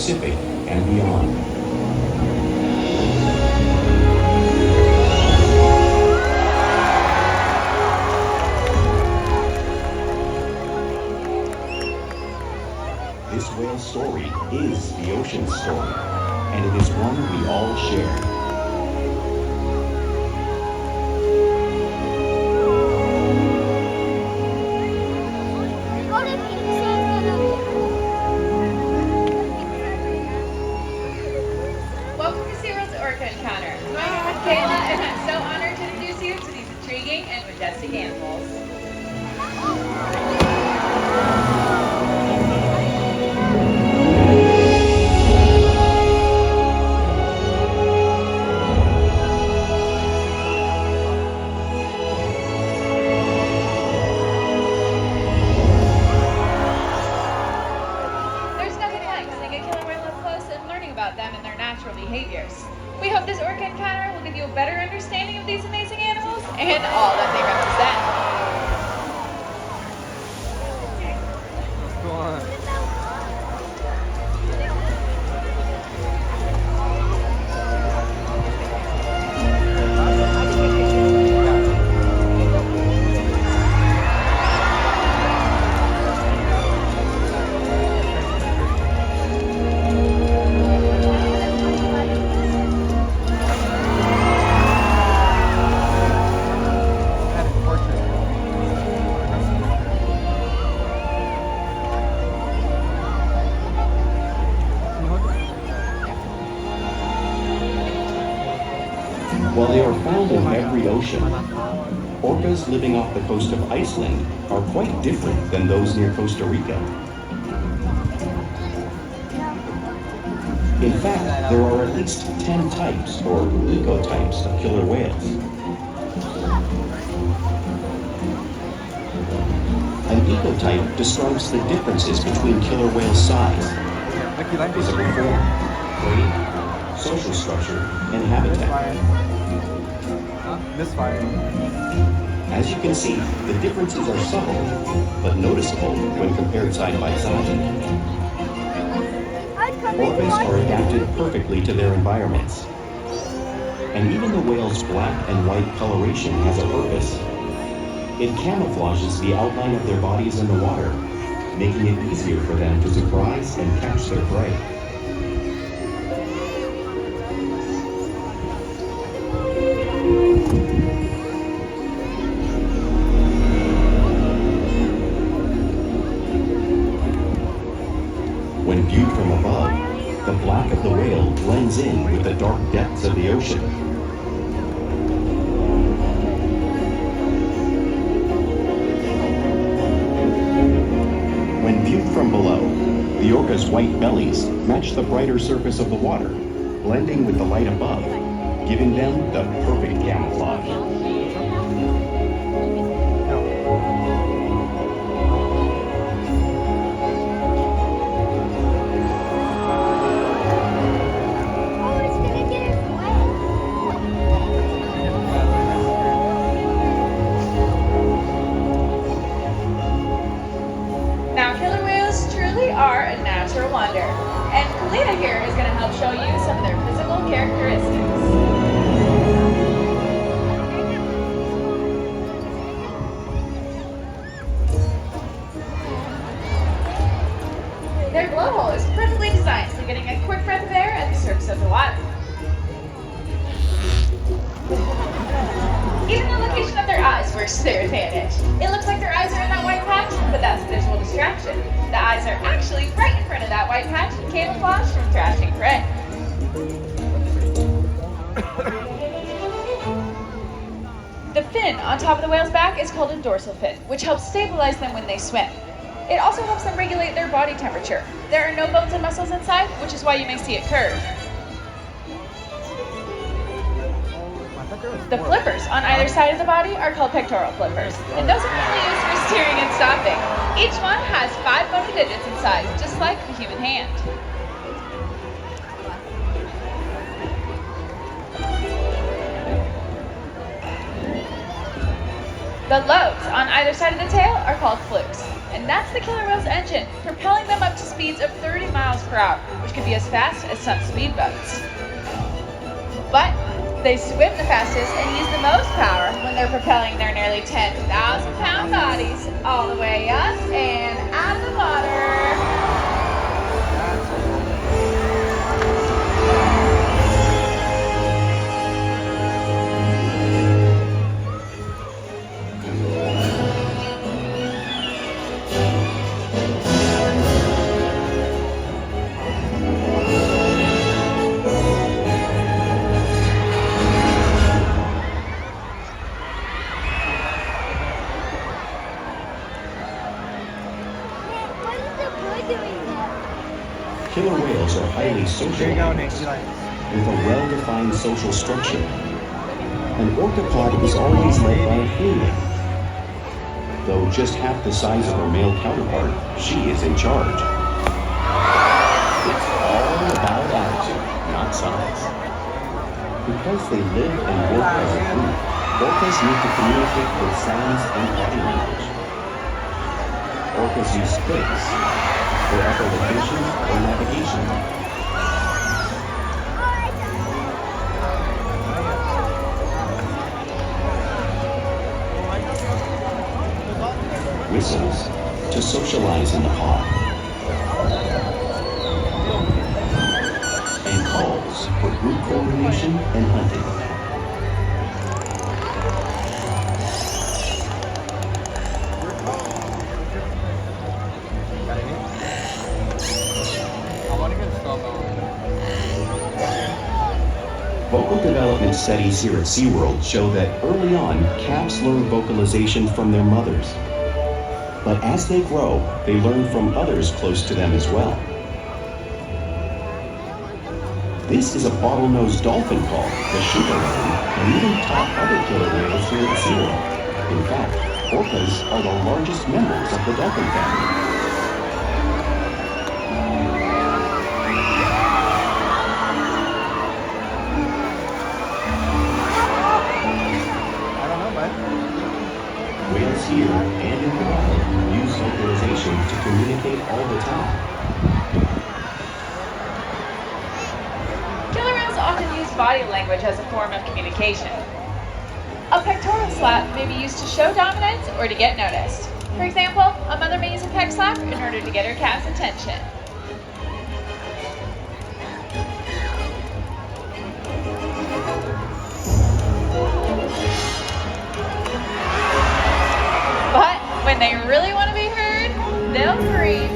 Pacific and beyond. This whale's story is the ocean's story, and it is one we all share. Welcome to SeaWorld's Orca Encounter. I'm Kayla, and I'm so honored to introduce you to these intriguing and majestic animals. About them and their natural behaviors. We hope this Orca Encounter will give you a better understanding of these amazing animals and all that they represent. Go on. While they are found in every ocean, orcas living off the coast of Iceland are quite different than those near Costa Rica. In fact, there are at least 10 types, or ecotypes, of killer whales. An ecotype describes the differences between killer whale size, physical form, weight, social structure, and habitat. Misfire. As you can see, the differences are subtle, but noticeable when compared side by side. Orcas are adapted perfectly to their environments. And even the whale's black and white coloration has a purpose. It camouflages the outline of their bodies in the water, making it easier for them to surprise and catch their prey. When viewed from above, the black of the whale blends in with the dark depths of the ocean. When viewed from below, the orca's white bellies match the brighter surface of the water, blending with the light above, giving them the perfect camouflage. Are a natural wonder, and Kalia here is going to help show you some of their physical characteristics. Their blowhole is perfectly designed for getting a quick breath of air at the surface of the water. Even the location of their eyes works to their advantage. It looks like their eyes are in that white patch, but that's a visual distraction. The eyes are actually right in front of that white patch, camouflaged from thrashing prey. The fin on top of the whale's back is called a dorsal fin, which helps stabilize them when they swim. It also helps them regulate their body temperature. There are no bones and muscles inside, which is why you may see it curved. The flippers on either side of the body are called pectoral flippers, and those are mainly used for steering and stopping. Each one has 5 bony digits inside, just like the human hand. The lobes on either side of the tail are called flukes, and that's the killer whale's engine, propelling them up to speeds of 30 miles per hour, which can be as fast as some speedboats. But they swim the fastest and use the most power when they're propelling their nearly 10,000-pound bodies all the way up and out of the water. Killer whales are highly social animals with a well-defined social structure. An orcapod is always led by a female. Though just half the size of her male counterpart, she is in charge. It's all about attitude, not size. Because they live and work as a group, orcas need to communicate with sounds and body language. Orcas use clicks for echolocation or navigation. Whistles to socialize in the pod. And calls for group coordination and hunting. Vocal development studies here at SeaWorld show that early on, calves learn vocalization from their mothers. But as they grow, they learn from others close to them as well. This is a bottlenose dolphin call that Shouka learned and even taught other killer whales here at SeaWorld. In fact, orcas are the largest members of the dolphin family. Whales here and in the wild use vocalization to communicate all the time. Killer whales often use body language as a form of communication. A pectoral slap may be used to show dominance or to get noticed. For example, a mother may use a pec slap in order to get her calf's attention. But when they really want to be heard, they'll preach.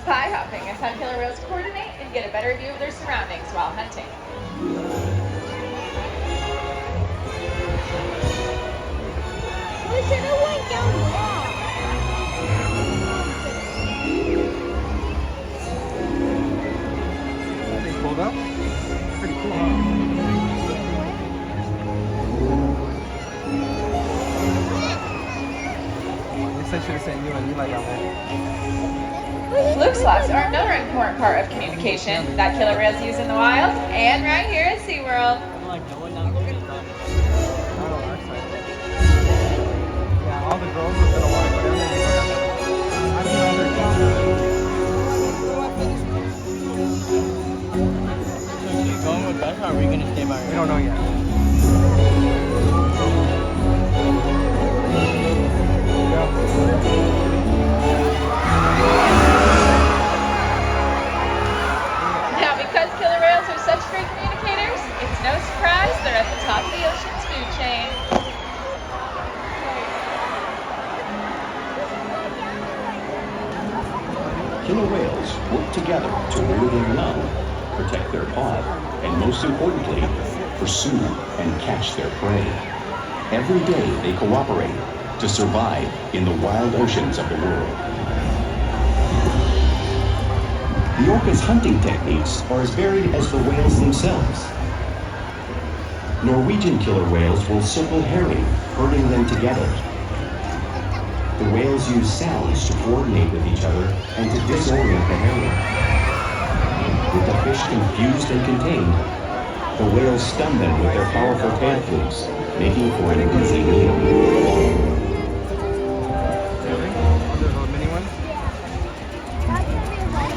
Spy hopping is how killer whales coordinate and get a better view of their surroundings while hunting. We should have went down there. They pulled up? Pretty cool, huh? I guess I should have sent you and Eli out there. Fluke slaps are another important part of communication that killer whales use in the wild and right here at SeaWorld. Not on our side. Yeah, all the girls are gonna want to go down there. I'd rather go. So are you going with us or are we going to stay by We don't know yet. Now, because killer whales are such great communicators, it's no surprise they're at the top of the ocean's food chain. Killer whales work together to rear their young, protect their pod, and most importantly, pursue and catch their prey. Every day they cooperate to survive in the wild oceans of the world. The orca's hunting techniques are as varied as the whales themselves. Norwegian killer whales will circle herring, herding them together. The whales use sounds to coordinate with each other and to disorient the harrier. With the fish confused and contained, the whales stun them with their powerful tail flukes, making for an easy meal. Really? Oh, there's those mini ones? That's gonna be like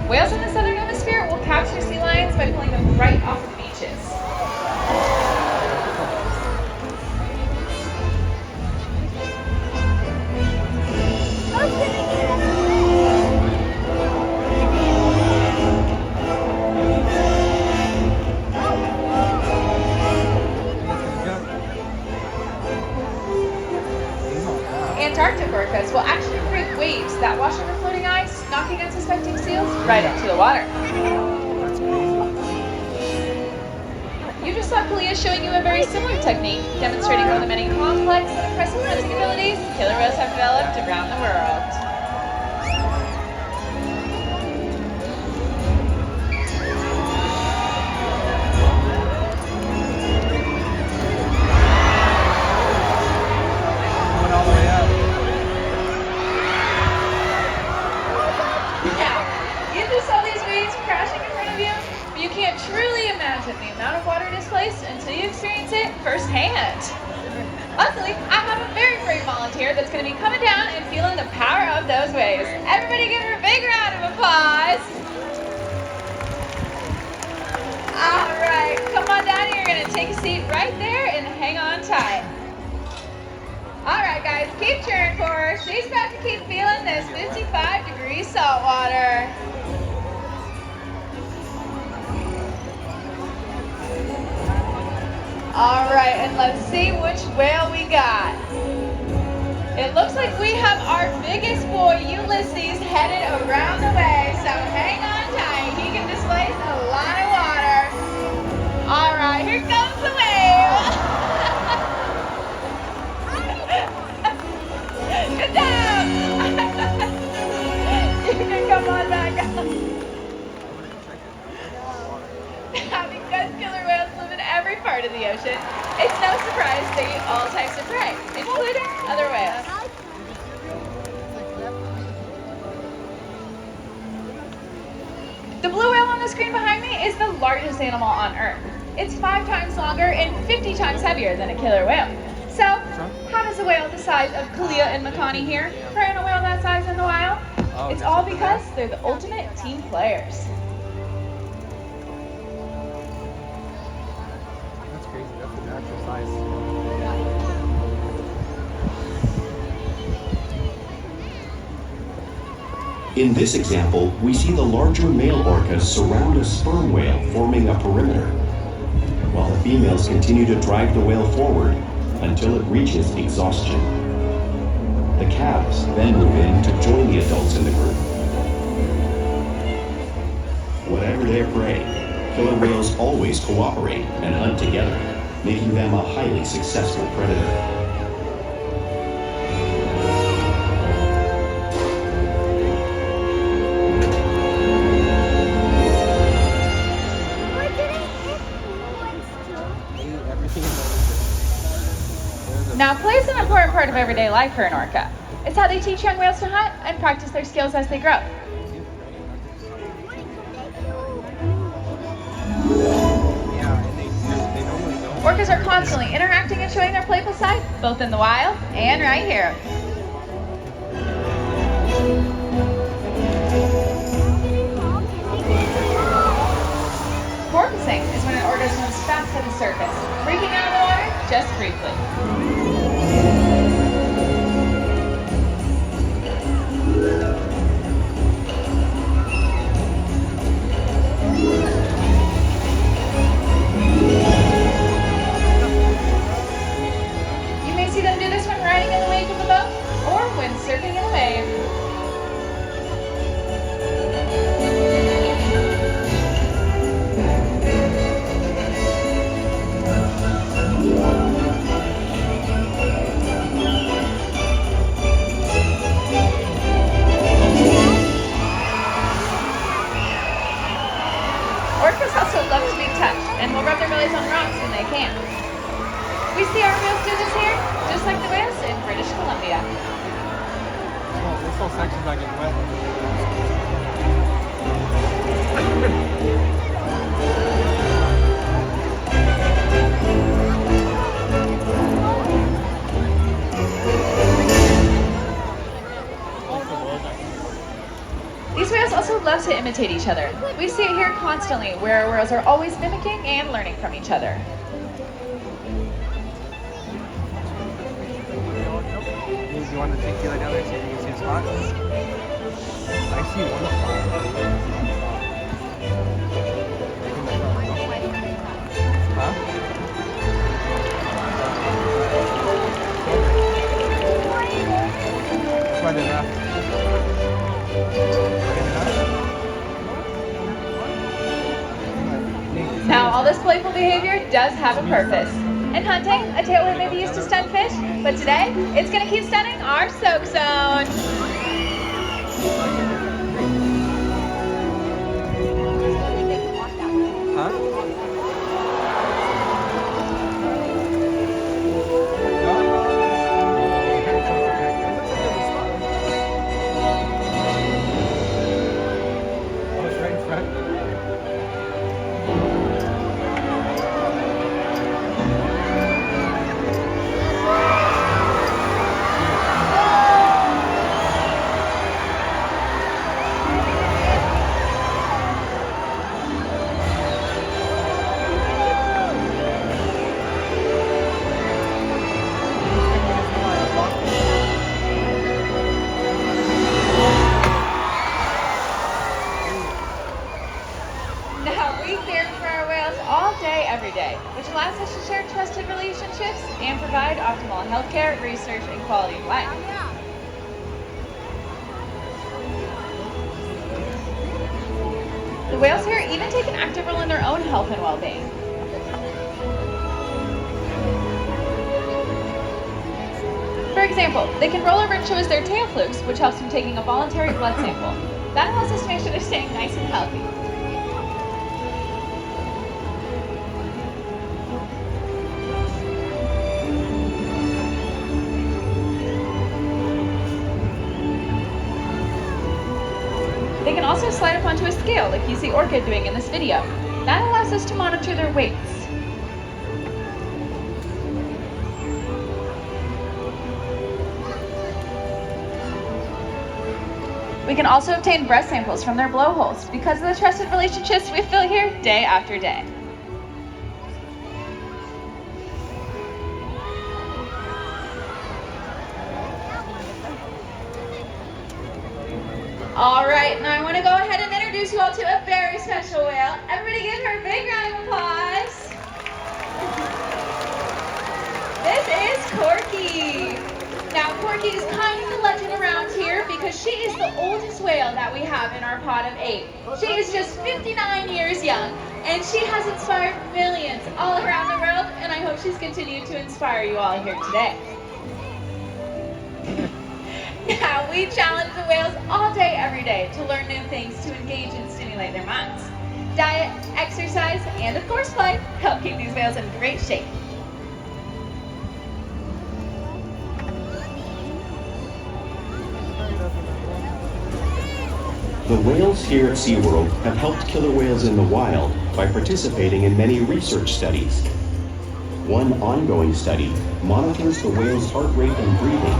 Whales in the southern hemisphere will capture sea lions by pulling them right off the beaches. Antarctic orcas will actually create waves that wash over floating ice, knocking unsuspecting seals right into the water. That's crazy. You just saw Kalia showing you a very similar technique, demonstrating one of the many complex and impressive swimming abilities killer whales have developed around the world. Coming all the way up. Now, you just saw these waves crashing in front of you, but you can't truly imagine the amount of water displaced until you experience it firsthand. Luckily, I have a very brave volunteer that's going to be coming down and feeling the power of those waves. Everybody give her a big round of applause. All right, come on down here. You're going to take a seat right there and hang on tight. All right, guys, keep cheering for her. She's about to keep feeling this 55-degree salt water. All right, and let's see which whale we got. It looks like we have our biggest boy, Ulises, headed around the way, so hang on tight. He can displace a lot of water. All right, here comes the whale. Good job. You can come on back up. Because killer whales live in every part of the ocean, it's no surprise they eat all types of prey, including other whales. The blue whale on the screen behind me is the largest animal on Earth. It's 5 times longer and 50 times heavier than a killer whale. So, how does a whale the size of Kalia and Makani here prey on a whale that size in the wild? It's all because they're the ultimate team players. That's crazy. That's the actual size. In this example, we see the larger male orcas surround a sperm whale, forming a perimeter, while the females continue to drive the whale forward until it reaches exhaustion. The calves then move in to join the adults in the group. Whatever their prey, killer whales always cooperate and hunt together, making them a highly successful predator. Now, play is an important part of everyday life for an orca. It's how they teach young whales to hunt and practice their skills as they grow. Orcas are constantly interacting and showing their playful side, both in the wild and right here. Porpoising is when an orca swims fast to the surface, breaking out of the water just briefly. You may see them do this when riding in the wake of a boat or when surfing in a wave. British Columbia. Well, this whole section's not getting wet. These whales also love to imitate each other. We see it here constantly, where whales are always mimicking and learning from each other. Do you want to take Kayla down there so you can see a spot? I see one spot. Huh? That's why they're not. Now, all this playful behavior does have a purpose. In hunting, a tailwhip may be used to stun fish, but today, it's going to keep stunning our soak zone. And provide optimal healthcare, research, and quality of life. The whales here even take an active role in their own health and well-being. For example, they can roll over and show us their tail flukes, which helps in taking a voluntary blood sample. That allows us to make sure they're staying nice and healthy. They can also slide up onto a scale like you see Orca doing in this video. That allows us to monitor their weights. We can also obtain breath samples from their blowholes because of the trusted relationships we feel here day after day. All right, now I want to go ahead and introduce you all to a very special whale. Everybody give her a big round of applause. This is Corky. Now, Corky is kind of the legend around here because she is the oldest whale that we have in our pod of 8. She is just 59 years young, and she has inspired millions all around the world, and I hope she's continued to inspire you all here today. Now, we challenge the whales all day, every day to learn new things to engage and stimulate their minds. Diet, exercise, and of course play help keep these whales in great shape. The whales here at SeaWorld have helped killer whales in the wild by participating in many research studies. One ongoing study monitors the whale's heart rate and breathing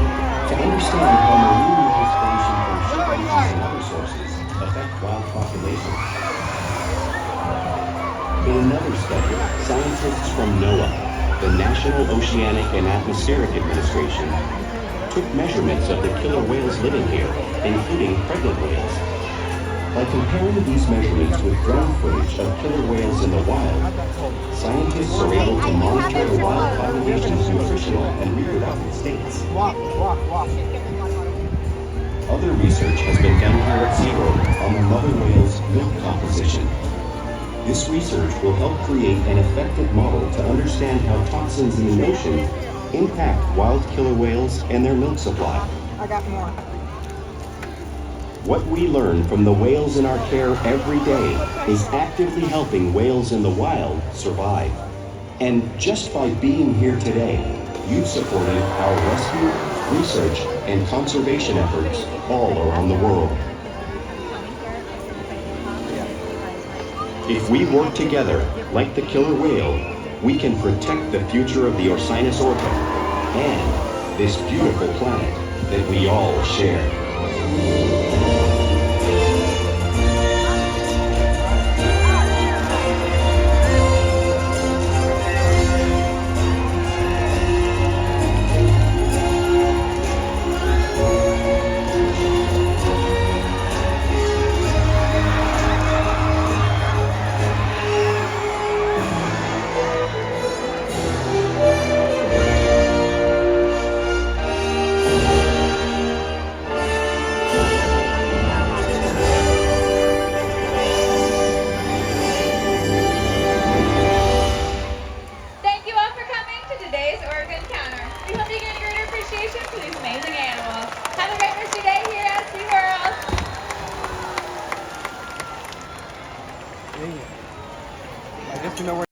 to understand how marine respiration from ship engines and other sources affect wild populations. In another study, scientists from NOAA, the National Oceanic and Atmospheric Administration, took measurements of the killer whales living here, including pregnant whales. By comparing these measurements with drone footage of killer whales in the wild, scientists are able to monitor the wild population's nutritional and reproductive states. Other research has been done here at SeaWorld on the mother whale's milk composition. This research will help create an effective model to understand how toxins in the ocean impact wild killer whales and their milk supply. I got more. What we learn from the whales in our care every day is actively helping whales in the wild survive. And just by being here today, you've supported our rescue, research, and conservation efforts all around the world. If we work together, like the killer whale, we can protect the future of the Orcinus Orca and this beautiful planet that we all share. Thank you all for coming to today's Orca Encounter. We hope you get a greater appreciation for these amazing animals. Have a great rest of your day here at SeaWorld. Yeah. I guess you know where